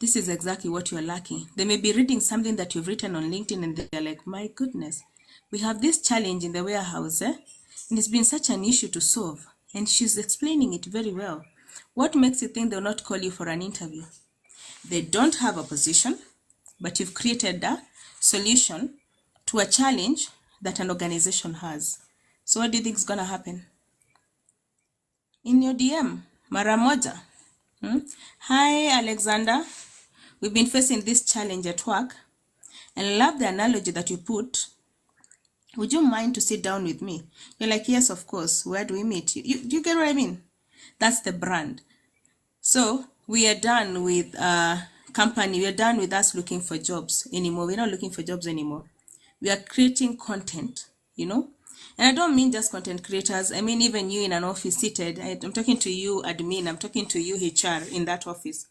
this is exactly what you're lacking. They may be reading something that you've written on LinkedIn and they're like, my goodness, we have this challenge in the warehouse, and it's been such an issue to solve. And she's explaining it very well. What makes you think they'll not call you for an interview? They don't have a position, but you've created a solution to a challenge that an organization has. So what do you think is going to happen? In your DM, mara moja. Hi, Alexander. We've been facing this challenge at work, and I love the analogy that you put. Would you mind to sit down with me? You're like, yes, of course. Where do we meet? Do you get what I mean? That's the brand. So we are done with company. We are done with us looking for jobs anymore. We're not looking for jobs anymore. We are creating content, And I don't mean just content creators. I mean even you in an office seated. I'm talking to you admin. I'm talking to you HR in that office.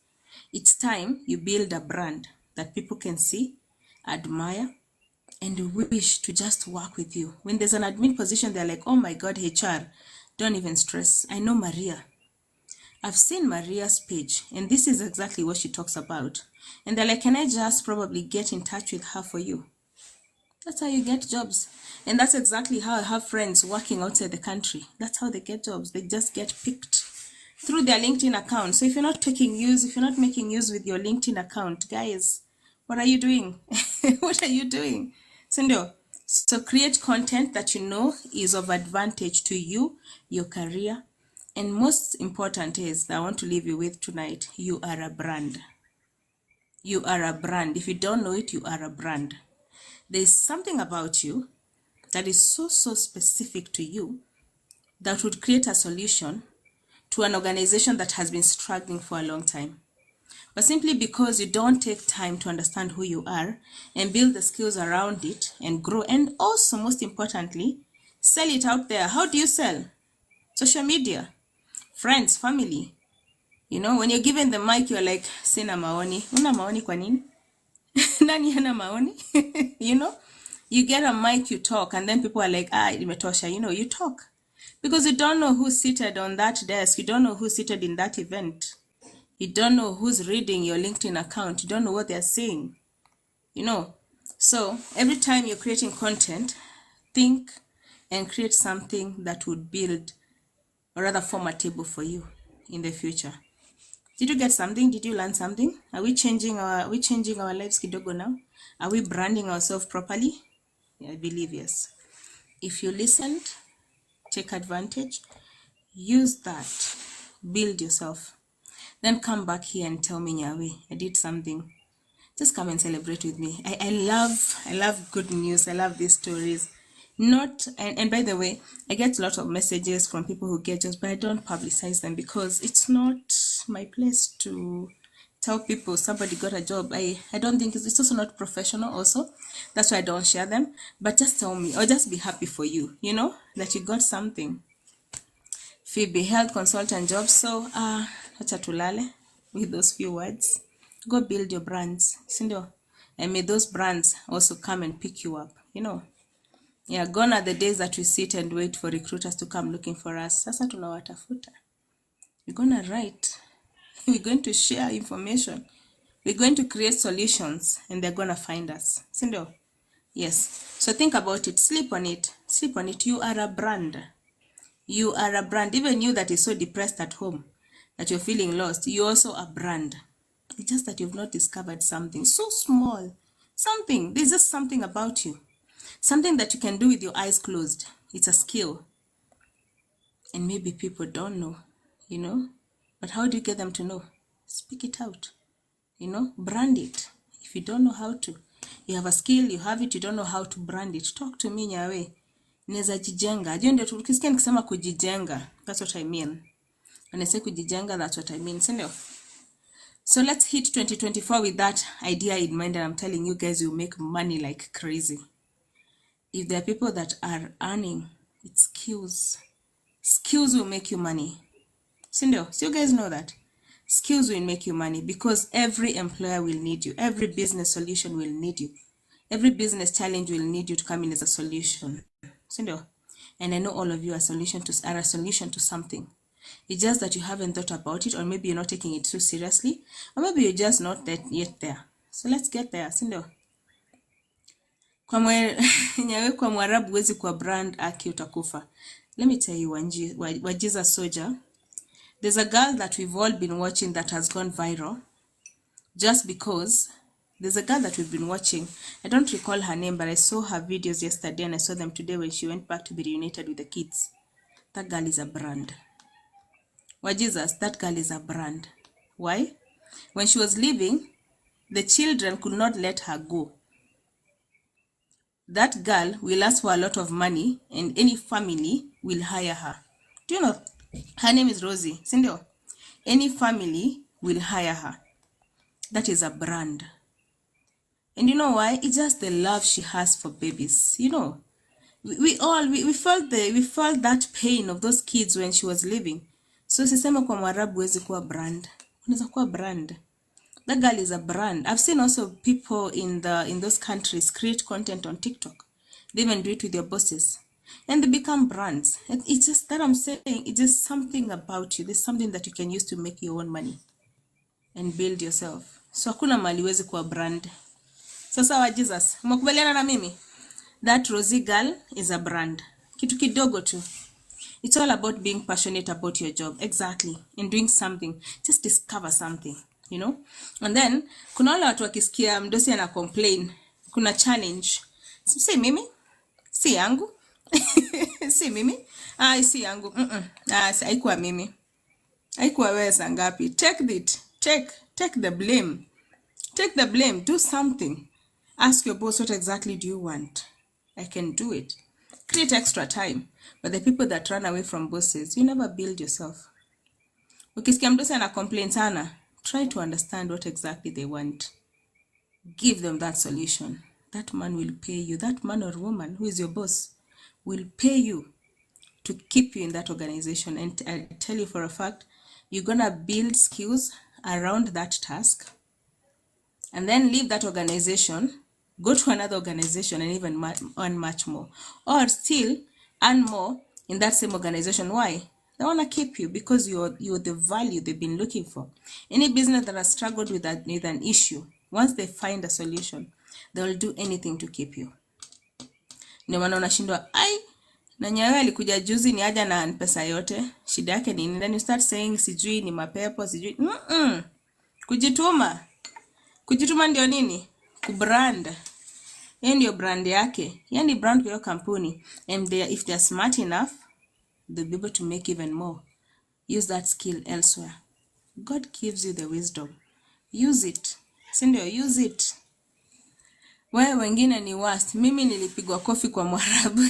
It's time you build a brand that people can see, admire, and wish to just work with you. When there's an admin position, they're like, oh my God, HR, don't even stress. I know Maria. I've seen Maria's page, and this is exactly what she talks about. And they're like, can I just probably get in touch with her for you? That's how you get jobs. And that's exactly how I have friends working outside the country. That's how they get jobs. They just get picked through their LinkedIn account. So if you're not taking use, if you're not making use with your LinkedIn account, guys, what are you doing? What are you doing? So create content that you know is of advantage to you, your career, and most important is that I want to leave you with tonight, you are a brand. You are a brand. If you don't know it, you are a brand. There's something about you that is so specific to you that would create a solution to an organization that has been struggling for a long time. But simply because you don't take time to understand who you are and build the skills around it and grow, and also most importantly, sell it out there. How do you sell? Social media, friends, family. When you're given the mic, you're like, sina maoni. Una maoni kwa nini? Nani hana maoni? You get a mic, you talk, and then people are like, imetosha. You talk. Because you don't know who's seated on that desk. You don't know who's seated in that event. You don't know who's reading your LinkedIn account. You don't know what they're saying. So every time you're creating content, think and create something that would build or rather form a table for you in the future. Did you get something? Did you learn something? Are we changing our lives kidogo now? Are we branding ourselves properly? Yeah, I believe yes. If you listened, take advantage, use that, build yourself. Then come back here and tell me, Nyawe, I did something. Just come and celebrate with me. I love good news. I love these stories. And by the way, I get a lot of messages from people who get jobs, but I don't publicize them because it's not my place to tell people somebody got a job. I don't think it's also not professional also. That's why I don't share them. But just tell me, or just be happy for you, that you got something. Phoebe, health consultant job. So, acha tulale with those few words. Go build your brands, sindio? And may those brands also come and pick you up, Yeah, gone are the days that we sit and wait for recruiters to come looking for us. Sasa tunawatafuta. We're gonna write. We're going to share information. We're going to create solutions, and they're gonna find us, sindio? Yes. So think about it. Sleep on it. Sleep on it. You are a brand. You are a brand. Even you that is so depressed at home, that you're feeling lost, you're also a brand. It's just that you've not discovered something so small. There's just something about you. Something that you can do with your eyes closed. It's a skill. And maybe people don't know, But how do you get them to know? Speak it out, Brand it. If you don't know how to, you have a skill, you have it, you don't know how to brand it, talk to me, Nyawe. Neza jijenga. Ndio tukisikia nikisema kujijenga. That's what I mean. When I say kujijenga, that's what I mean. So let's hit 2024 with that idea in mind, and I'm telling you guys, you'll make money like crazy. If there are people that are earning, it's skills. Skills will make you money. So you guys know that. Skills will make you money because every employer will need you. Every business solution will need you. Every business challenge will need you to come in as a solution. And I know all of you are a solution to something. It's just that you haven't thought about it, or maybe you're not taking it too seriously, or maybe you're just not yet there. So let's get there, sindo? Nyawe kwa Mwarabu wezi kwa brand aki utakufa. Let me tell you, Wajiza Soldier, there's a girl that we've all been watching that has gone viral just because there's a girl that we've been watching. I don't recall her name, but I saw her videos yesterday and I saw them today when she went back to be reunited with the kids. That girl is a brand. Wajiza, that girl is a brand. Why? When she was leaving, the children could not let her go. That girl will ask for a lot of money and any family will hire her. Do you know? Her name is Rosie. Sindio? Any family will hire her. That is a brand. And you know why? It's just the love she has for babies. You know, we felt that pain of those kids when she was leaving. So sisema kwa Mwarabu wezi kuwa brand. Unaweza kuwa brand. That girl is a brand. I've seen also people in those countries create content on TikTok. They even do it with their bosses. And they become brands. And it's just that I'm saying, it's just something about you. There's something that you can use to make your own money and build yourself. So hakuna mali wezi kuwa brand. Sasa Wajiza, umekubaliana na mimi? That Rosie girl is a brand. Kitu kidogo tu. It's all about being passionate about your job. Exactly. And doing something. Just discover something. You know? And then, kuna wale watu wakisikia mdosi ana complain. Kuna challenge. Si mimi? Si yangu? Si mimi? Si yangu. Haikuwa mimi. Haikuwa wewe saa ngapi. Take the blame. Take the blame. Do something. Ask your boss, what exactly do you want? I can do it. Create extra time. But the people that run away from bosses, you never build yourself. Ukisikia mdosi ana complain sana, try to understand what exactly they want. Give them that solution. That man will pay you. That man or woman who is your boss will pay you to keep you in that organization. And I tell you for a fact, you're going to build skills around that task and then leave that organization, go to another organization and even earn much more. Or still earn more in that same organization. Why? They want to keep you because you're the value they've been looking for. Any business that has struggled with an issue, once they find a solution, they will do anything to keep you. Ndio maana unashindwa, na Nyawe alikuja juzi ni aja na pesa yote, shida yake nini? Then you start saying sijui ni mapepo, sijui. Kujituma ndio nini? Kubrand. Hiyo ndio brand yake. Yani brand kwa kampuni. And if they're smart enough, they'll be able to make even more. Use that skill elsewhere. God gives you the wisdom. Use it. Sindio, use it. Wewe wengine ni worst. Mimi nilipigwa kofi kwa Mwarabu.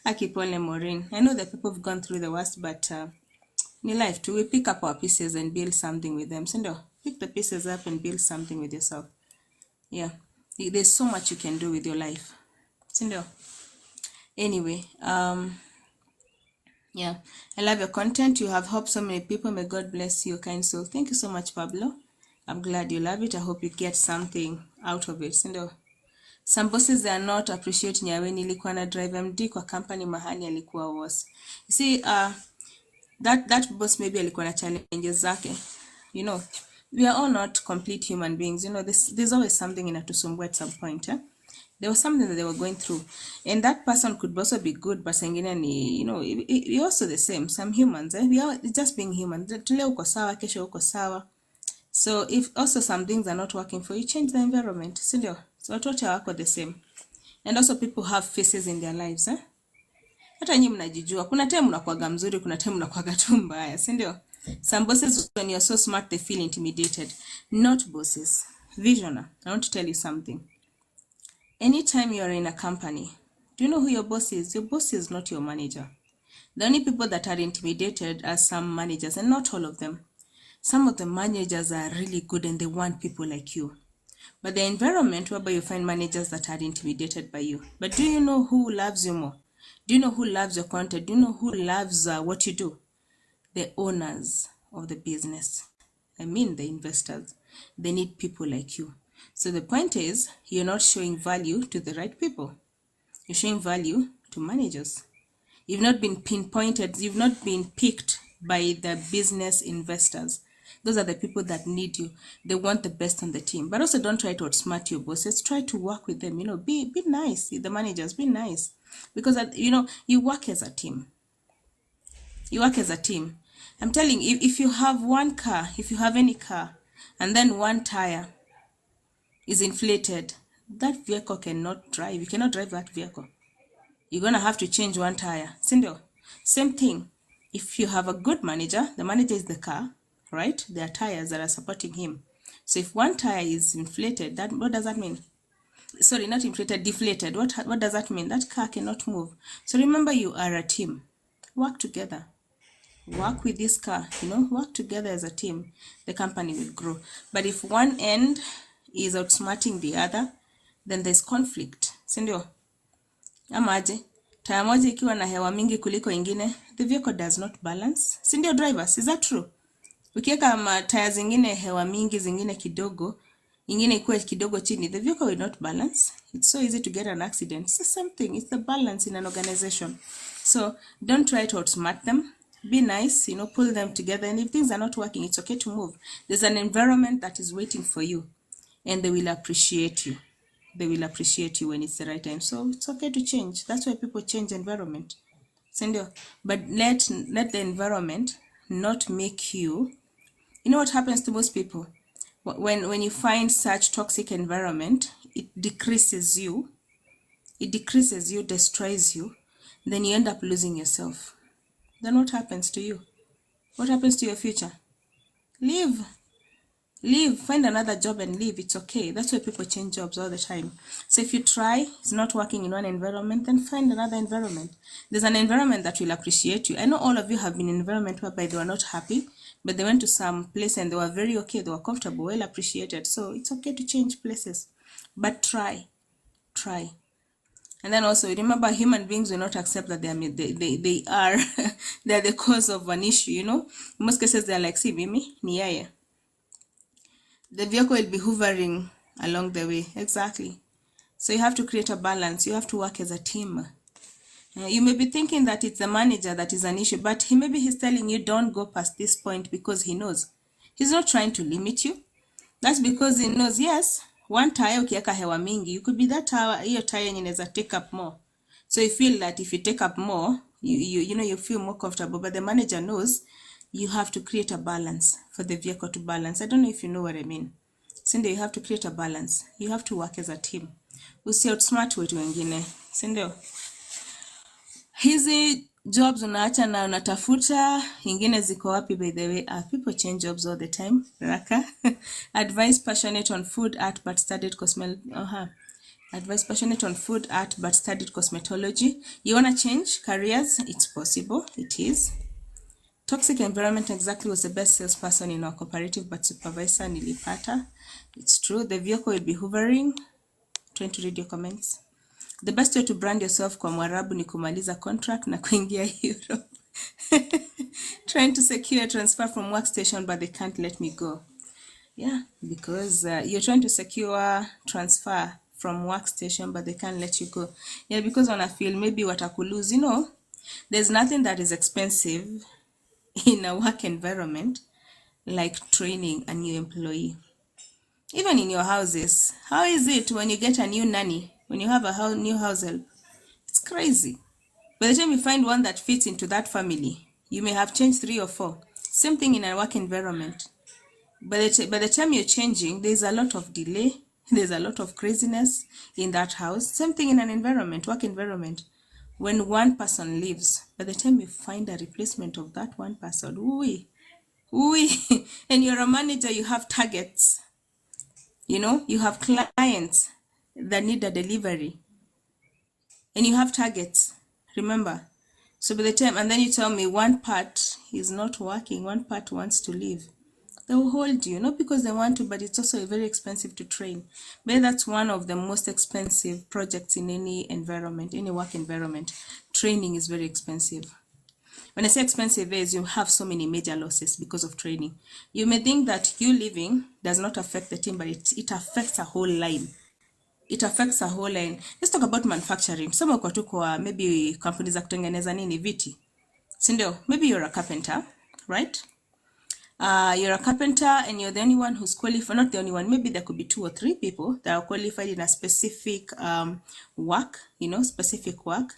Akipole Maureen. I know that people have gone through the worst, but in life too, we pick up our pieces and build something with them. Sindio, pick the pieces up and build something with yourself. Yeah. There's so much you can do with your life. Sindio. Anyway, yeah, I love your content. You have helped so many people. May God bless you, kind soul. Thank you so much, Pablo. I'm glad you love it. I hope you get something out of it. Sindio. Some bosses, they are not appreciate Nyawe. Nilikuwa na drive MD kwa company mahali alikuwa was. You see, that boss maybe alikuwa na challenges zake. You know, we are all not complete human beings. You know, there's always something inatusumbua at some point. There was something that they were going through. And that person could also be good, but sengine ni, you know, we're also the same. Some humans, we are just being human. Tule uko sawa, kesho uko sawa. So if also some things are not working for you, change the environment. Sindio? So watu wote wako the same. And also people have faces in their lives. Hata nyinyi mnajijua. Kuna time unakuwaga mzuri, kuna time unakuwaga tu mbaya. Sindio? Some bosses, when you're so smart, they feel intimidated. Not bosses. Visioner. I want to tell you something. Anytime you're in a company, do you know who your boss is? Your boss is not your manager. The only people that are intimidated are some managers, and not all of them. Some of the managers are really good and they want people like you. But the environment whereby you find managers that are intimidated by you. But do you know who loves you more? Do you know who loves your content? Do you know who loves what you do? The owners of the business. I mean the investors. They need people like you. So the point is, you're not showing value to the right people. You're showing value to managers. You've not been pinpointed, you've not been picked by the business investors. Those are the people that need you. They want the best on the team. But also don't try to outsmart your bosses. Try to work with them. Be nice. The managers, be nice. Because, you work as a team. You work as a team. I'm telling you, if you have one car, if you have any car, and then one tire is inflated, that vehicle cannot drive. You cannot drive that vehicle. You're going to have to change one tire. Sindio? Same thing. If you have a good manager, the manager is the car, right? There are tires that are supporting him. So if one tire is inflated, what does that mean? Sorry, not inflated, deflated. What does that mean? That car cannot move. So remember, you are a team. Work together. Work with this car, work together as a team. The company will grow. But if one end is outsmarting the other, then there's conflict. Sindio? Ama aje, taya moja ikiwa na hewa mingi kuliko ingine, the vehicle does not balance. Sindio drivers, is that true? Ukiweka taya zingine hewa mingi, zingine kidogo, ingine ikuwe kidogo chini, the vehicle will not balance. It's so easy to get an accident. It's the same thing. It's the balance in an organization. So don't try to outsmart them. Be nice, pull them together. And if things are not working, it's okay to move. There's an environment that is waiting for you, and they will appreciate you. They will appreciate you when it's the right time. So it's okay to change. That's why people change environment. But let the environment not make you. You know what happens to most people? When you find such toxic environment, it decreases you. It decreases you, destroys you. Then you end up losing yourself. Then what happens to you? What happens to your future? Leave. Leave. Find another job and leave. It's okay. That's why people change jobs all the time. So if you try, it's not working in one environment, then find another environment. There's an environment that will appreciate you. I know all of you have been in an environment whereby they were not happy, but they went to some place and they were very okay. They were comfortable, well appreciated. So it's okay to change places. But try. Try. And then also remember, human beings will not accept that they are they are the cause of an issue, In most cases they are like, see, Mimi, ni yeye. The vehicle will be hovering along the way. Exactly. So you have to create a balance. You have to work as a team. You may be thinking that it's the manager that is an issue, but maybe he's telling you don't go past this point because he knows. He's not trying to limit you. That's because he knows, yes, one tire ukiweka hewa mingi, you could be that tire, hiyo tire yenye inaweza take up more. So you feel that if you take up more, you feel more comfortable. But the manager knows you have to create a balance for the vehicle to balance. I don't know if you know what I mean. Sindio, you have to create a balance. You have to work as a team. Outsmart wetu wengine. Sindio? Hizi jobs unaacha na unatafuta, ingine ziko wapi by the way? People change jobs all the time. Raka. Advice passionate on food art but studied Advice passionate on food art but studied cosmetology. You want to change careers? It's possible. It is. Toxic environment exactly was the best salesperson in our cooperative, but supervisor nilipata. It's true. The vehicle will be hovering. Trying to read your comments. The best way to brand yourself kwa Mwarabu ni kumaliza contract na kuingia Europe. Trying to secure a transfer from workstation, but they can't let me go. Yeah, because you're trying to secure transfer from workstation, but they can't let you go. Yeah, because when I feel maybe watakulose, there's nothing that is expensive in a work environment like training a new employee. Even in your houses, how is it when you get a new nanny, when you have a new house help? It's crazy. By the time you find one that fits into that family, you may have changed 3 or 4. Same thing in a work environment. By the time you're changing, there's a lot of delay, there's a lot of craziness in that house. Same thing in an environment, work environment. When one person leaves, by the time you find a replacement of that one person, and you're a manager, you have targets. You have clients that need a delivery. And you have targets, remember. So by the time, and then you tell me one part is not working, one part wants to leave. They will hold you, not because they want to, but it's also very expensive to train. But that's one of the most expensive projects in any environment, any work environment. Training is very expensive. When I say expensive is you have so many major losses because of training. You may think that you leaving does not affect the team, but it affects a whole line. It affects a whole line. Let's talk about manufacturing. Some kwa maybe companies za kutengeneza nini viti. Sindio, maybe you're a carpenter right? You're a carpenter and you're the only one who's qualified, not the only one, maybe there could be 2 or 3 people that are qualified in a specific work, specific work.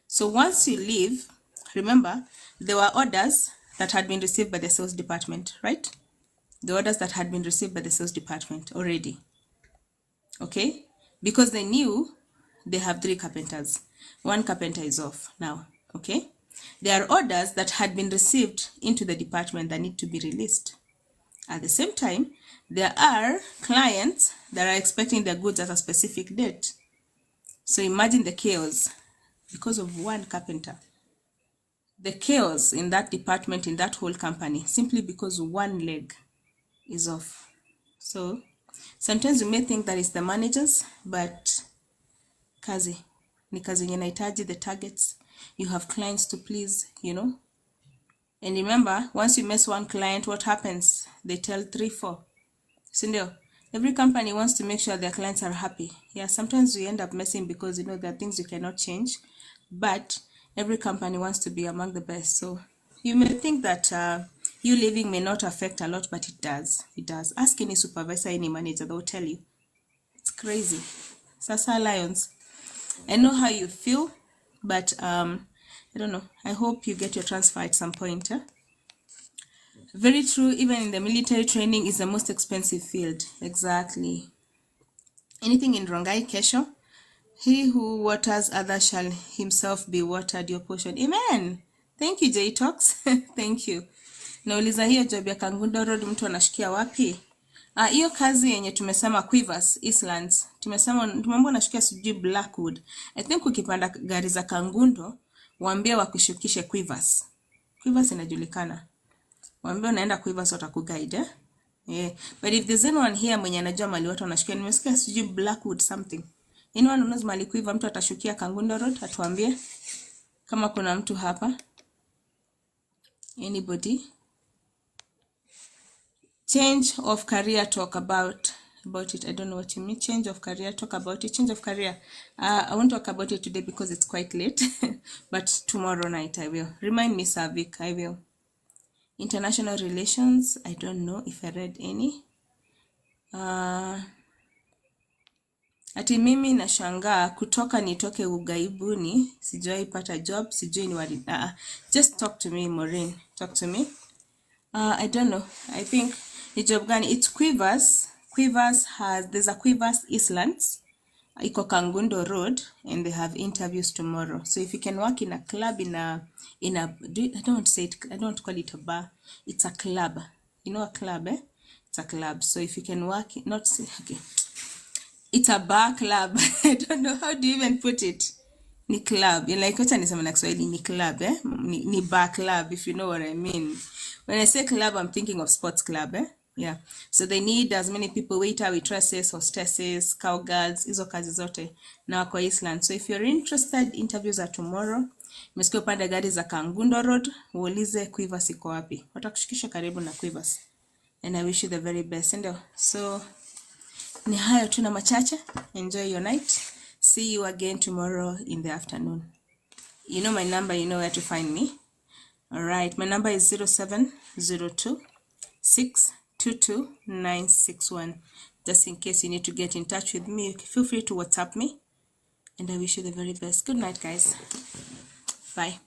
So once you leave, remember, there were orders that had been received by the sales department, right? The orders that had been received by the sales department already. Okay? Because they knew they have 3 carpenters. 1 carpenter is off now. Okay? There are orders that had been received into the department that need to be released. At the same time, there are clients that are expecting their goods at a specific date. So imagine the chaos because of 1 carpenter. The chaos in that department, in that whole company, simply because 1 leg is off. So sometimes you may think that it's the managers, but kazi ni kazi yenye inahitaji the targets. You have clients to please, And remember, once you mess 1 client, what happens? They tell 3, 4. So every company wants to make sure their clients are happy. Yeah, sometimes we end up messing because there are things you cannot change, but every company wants to be among the best. So you may think that you leaving may not affect a lot, but it does. It does. Ask any supervisor, any manager, they'll tell you. It's crazy. Sasa Lions, I know how you feel, but I don't know. I hope you get your transfer at some point. Very true. Even in the military, training is the most expensive field. Exactly. Anything in Rongai Kesho? He who waters others shall himself be watered, your portion. Amen. Thank you, J-Talks. Thank you. Nauliza hiyo job ya Kangundo Road mtu anashikia wapi? Hiyo kazi yenye tumesema Quivers, Eastlands. Tumeambiwa unashikia sijui Blackwood. I think ukipanda gari za Kangundo, waambie wakushukishe Quivers. Quivers inajulikana. Waambie unaenda Quivers watakuguide, Yeah. But if there's anyone here mwenye anajua mali watu wanashukia, nimesikia sijui Blackwood something. Anyone who knows mali Quiver mtu atashukia Kangundo Road, atuambie. Kama kuna mtu hapa. Anybody? Change of career, talk about it. I don't know what you mean. Change of career, talk about it. Change of career. I won't talk about it today because it's quite late. But tomorrow night I will. Remind me, Savik, I will. International relations. I don't know if I read any. Ati mimi nashangaa kutoka nitoke ugaibuni. Sijui pata job. Sijui ni wadi. Just talk to me, Maureen. Talk to me. I don't know. I think the job gani, it's Quivers. There's a Quivers Eastlands. Iko Kangundo Road, and they have interviews tomorrow. So if you can work in a club, I don't call it a bar. It's a club. You know a club, eh? It's a club. So if you can work, it's a bar club. I don't know how do you even put it. Ni club. You like what I say na Kiswahili ni club, eh? Ni bar club, if you know what I mean. When I say club, I'm thinking of sports club, eh? Yeah. So they need as many people, waiter, waitresses, hostesses, cowgirls, hizo kazi zote na wako Eastland. So if you're interested, interviews are tomorrow. Mesikia upande gari za Kangundo Road, uulize Quivers iko wapi. Watakushikisha karibu na Quivers. And I wish you the very best. Ndio. So ni hayo tu na machache. Enjoy your night. See you again tomorrow in the afternoon. You know my number, you know where to find me. All right, my number is 0702 622 961. Just in case you need to get in touch with me, feel free to WhatsApp me. And I wish you the very best. Good night, guys. Bye.